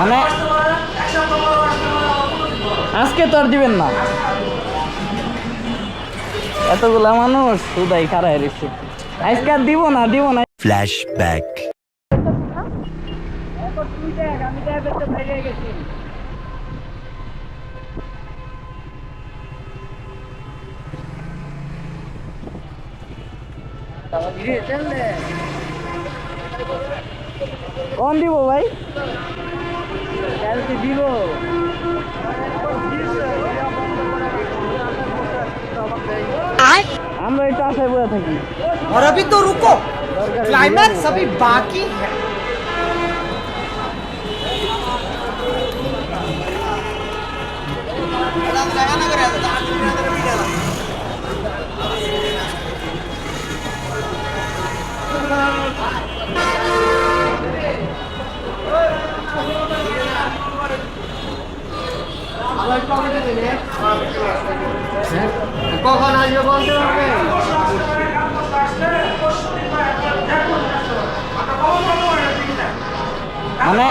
মানে আজকে তো আর দিবেন না, এতগুলা মানুষ শুধাই খারাই রয়েছে, আজকে আর দিব না ফ্ল্যাশব্যাক। কোন দিব ভাই? কালকে দিব। আমরা একটু আশায় বসে থাকি। और अभी तो रुको, क्लाइमैक्स अभी बाकी है। কখন আসবে বলতে পারবে? মানে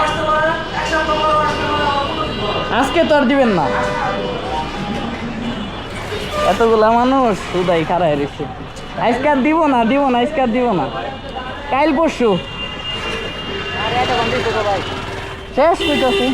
আজকে তো আর দিবেন না, এতগুলা মানুষ শুধাই খারাই রয়েছে, আজকে আর দিব না আজকে আর দিব না, কাল পরশু শেষ হইতেছি।